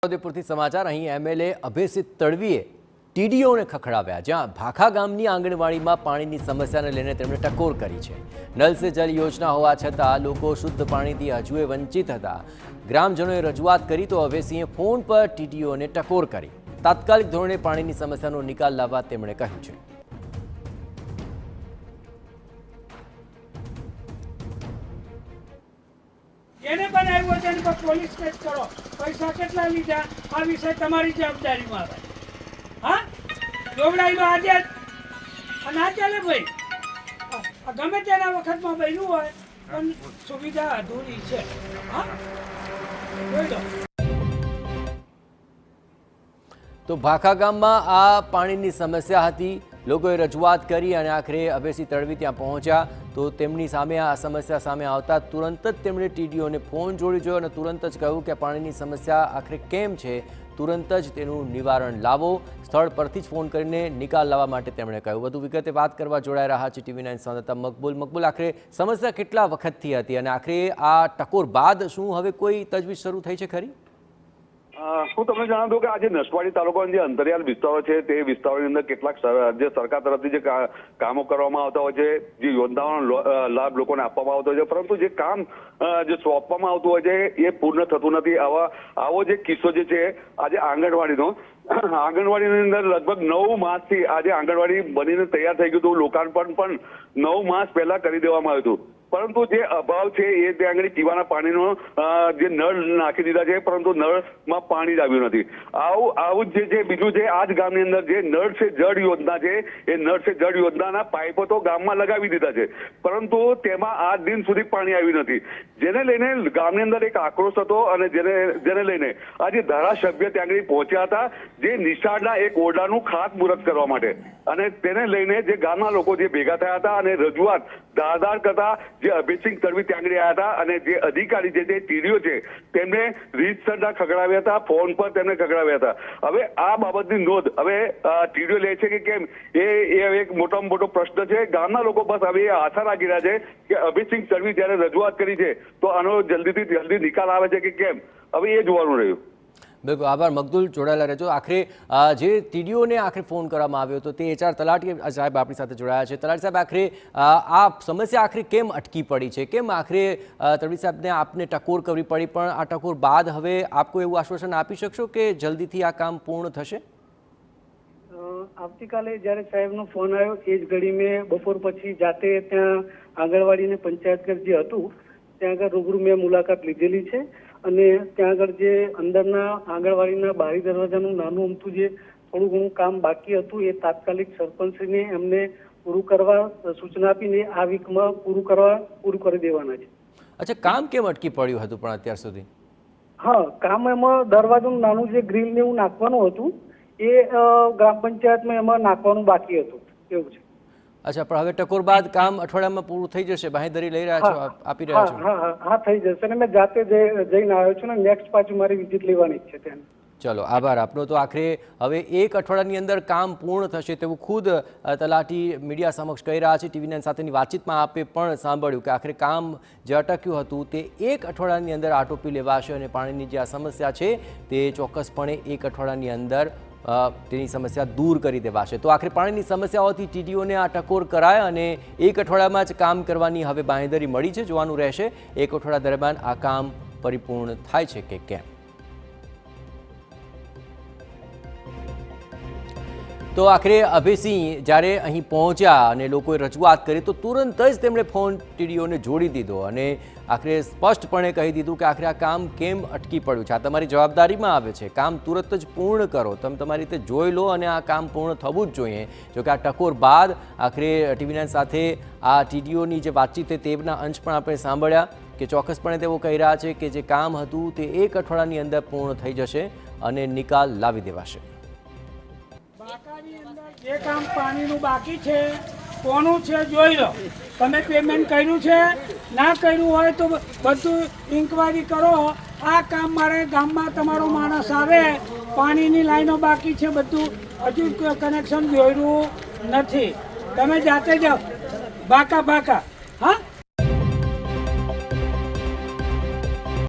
ઉદયપુરથી સમાચાર। અહીં એમએલએ અભયસિંહ તડવીએ ટીડીઓને ખખડાવ્યા, જ્યાં ભાખા ગામની આંગણવાડીમાં પાણીની સમસ્યાને લઈને તેમણે ટકોર કરી છે। નલ સે જલ યોજના હોવા છતાં લોકો શુદ્ધ પાણીથી હજુએ વંચિત હતા। ગ્રામજનોએ રજૂઆત કરી તો અભયસિંહે ફોન પર ટીડીઓને ટકોર કરી। તાત્કાલિક ધોરણે પાણીની સમસ્યાનો નિકાલ લાવવા તેમણે કહ્યું છે। જેને બનાવ્યું હોય તેની પર પોલીસ કેસ કરો। પૈસા કેટલા લીધા આ વિષય તમારી જવાબદારીમાં આવે। હા, જોવડાયેલો આજે અને આ ચાલે ભાઈ, ગમે તેના વખતમાં બન્યું હોય પણ સુવિધા અધૂરી છે। હા, જોઈ લો। તો ભાખા ગામમાં આ પાણીની સમસ્યા હતી। લોકોએ રજૂઆત કરી અને આખરે અભયસિંહ તડવી ત્યાં પહોંચ્યા તો તેમની સામે આ સમસ્યા સામે આવતા તુરંત જ તેમણે ટીડીઓને ફોન જોડી જોયો અને તુરંત જ કહ્યું કે પાણીની સમસ્યા આખરે કેમ છે, તુરંત જ તેનું નિવારણ લાવો। સ્થળ પરથી જ ફોન કરીને નિકાલ લાવવા માટે તેમણે કહ્યું। વધુ વિગતે વાત કરવા જોડાઈ રહ્યા છે TV9 સંવાદદાતા મકબૂલ। આખરે સમસ્યા કેટલા વખતથી હતી અને આખરે આ ટકોર બાદ શું હવે કોઈ તજવીજ શરૂ થઈ છે ખરી? હું તમને જણાવી દઉં કે આજે નસવાડી તાલુકાના જે અંતરિયાળ વિસ્તારો છે તે વિસ્તારોની અંદર કેટલાક જે સરકાર તરફથી જે કામો કરવામાં આવતા હોય છે, જે યોજનાઓનો લાભ લોકોને આપવામાં આવતો હોય છે, પરંતુ જે કામ જે સોંપવામાં આવતું હોય છે એ પૂર્ણ થતું નથી। આવો જે કિસ્સો જે છે આજે આંગણવાડીની અંદર લગભગ 9 માસથી આજે આંગણવાડી બનીને તૈયાર થઈ ગયું હતું। લોકાર્પણ પણ 9 માસ પહેલા કરી દેવામાં આવ્યું હતું, પરંતુ જે અભાવ છે એ ત્યાં આગળ પીવાના પાણીનો જે નળ નાખી દીધા છે, પરંતુ નળમાં પાણી જ આવ્યું નથી। આવું જે છે બીજું છે, આ જ ગામની અંદર જે નળ સે જળ યોજના છે એ નળ સે જળ યોજનાના પાઇપો તો ગામમાં લગાવી દીધા છે, પરંતુ તેમાં આજ દિન સુધી પાણી આવ્યું નથી, જેને લઈને ગામની અંદર એક આક્રોશ હતો અને જેને લઈને આજે ધારાસભ્ય ત્યાં આગળ પહોંચ્યા હતા જે નિશાળના એક ઓરડાનું ખાતમુહૂર્ત કરવા માટે, અને તેને લઈને જે ગામના લોકો જે ભેગા થયા હતા અને રજૂઆત ધારદાર કરતા જે અભયસિંહ તડવી ત્યાં આગળ આવ્યા હતા અને જે અધિકારી છે તે ટીડીઓ છે તેમને રીતસરના ખગડાવ્યા હતા, ફોન પર તેમને ખગડાવ્યા હતા। હવે આ બાબતની નોંધ હવે ટીડીઓ લે છે કે કેમ એ એક મોટામાં મોટો પ્રશ્ન છે। ગામના લોકો બસ હવે આશા રાખી રહ્યા છે કે અભયસિંહ તડવી જ્યારે રજૂઆત કરી છે તો આનો જલ્દીથી જલ્દી નિકાલ આવે છે કે કેમ, હવે એ જોવાનું રહ્યું। બિલકુલ, આભાર મકબૂલ, જોડાયેલા રહેજો। આખરે જે ટીડીઓને આખરે ફોન કરવામાં આવ્યો હતો તે HR તલાટી સાહેબ આપણી સાથે જોડાયા છે। તલાટી સાહેબ, આખરે આ સમસ્યા આખરે કેમ અટકી પડી છે, કેમ આખરે તડવી સાહેબને આપને ટકોર કરવી પડી, પણ આ ટકોર બાદ હવે આપ કોઈ એવું આશ્વાસન આપી શકશો કે જલ્દીથી આ કામ પૂર્ણ થશે? આવતીકાલે જ્યારે સાહેબનો ફોન આવ્યો એ જ ઘડી મેં બપોર પછી જાતે ત્યાં આંગણવાડીને પંચાયતઘર જે હતું ત્યાં આગળ રૂબરૂ મેં મુલાકાત લીધેલી છે, અને ત્યાં આગળ જે અંદરના આંગણવાડીના બારી દરવાજાનું નાનું અમથું જે થોડું ઘણું કામ બાકી હતું એ તાત્કાલિક સરપંચશ્રીને એમને પૂરું કરવા સૂચના આપીને આ વીકમાં પૂરું કરી દેવાના છે। અચ્છા, કામ કેમ અટકી પડ્યું હતું પણ અત્યાર સુધી? હા, કામ એમાં દરવાજાનું નાનું જે ગ્રીલ ને એવું નાખવાનું હતું એ ગ્રામ પંચાયતમાં એમાં નાખવાનું બાકી હતું, એવું છે। અચ્છા, પણ હવે ટકોર બાદ કામ અઠવાડિયામાં પૂરું થઈ જશે, બાંહેધરી લઈ રહ્યા છો, આપી રહ્યા છો? હા, થઈ જશે અને મેં જાતે જઈને આવ્યો છું ને નેક્સ્ટ પાછું મારી વિઝિટ લેવાની જ છે ત્યાં। ચલો, આભાર આપનો। તો આખરે હવે 1 અઠવાડિયાની અંદર કામ પૂર્ણ થશે તેવું ખુદ તલાટી મીડિયા સમક્ષ કહી રહ્યા છે। TV9 સાથેની વાતચીતમાં આપે પણ સાંભળ્યું કે આખરે કામ જે અટક્યું હતું તે 1 અઠવાડિયાની અંદર આટોપી લેવાશે અને પાણીની જે આ સમસ્યા છે તે ચોક્કસપણે 1 અઠવાડિયાની અંદર તેની સમસ્યા દૂર કરી દેવાશે। તો આખરે પાણીની સમસ્યાઓથી ટીડીઓને આ ટકોર કરાય અને 1 અઠવાડિયામાં જ કામ કરવાની હવે બાંહેધરી મળી છે। જોવાનું રહેશે 1 અઠવાડિયા દરમિયાન આ કામ પરિપૂર્ણ થાય છે કે કેમ। તો આખરે અભયસિંહ જ્યારે અહીં પહોંચ્યા અને લોકોએ રજૂઆત કરી તો તુરંત જ તેમણે ફોન ટીડીઓને જોડી દીધો અને આખરે સ્પષ્ટપણે કહી દીધું કે આખરે આ કામ કેમ અટકી પડ્યું છે, આ તમારી જવાબદારીમાં આવે છે, કામ તુરંત જ પૂર્ણ કરો, તમે તમારી રીતે જોઈ લો અને આ કામ પૂર્ણ થવું જ જોઈએ। જોકે આ ટકોર બાદ આખરે TV9 સાથે આ ટીડીઓની જે વાતચીત છે તેના અંશ પણ આપણે સાંભળ્યા કે ચોક્કસપણે તેઓ કહી રહ્યા છે કે જે કામ હતું તે 1 અઠવાડિયાની અંદર પૂર્ણ થઈ જશે અને નિકાલ લાવી દેવાશે। જે કામ પાણીનું બાકી છે કોનું છે જોઈ લો, તમે પેમેન્ટ કર્યું છે, ના કર્યું હોય તો બધું ઇન્કવાયરી કરો। આ કામ મારે ગામમાં તમારો માણસ આવે, પાણીની લાઈનો બાકી છે, બધું હજુ કનેક્શન જોયેલું નથી, તમે જાતે જાઓ ભાકા। હા,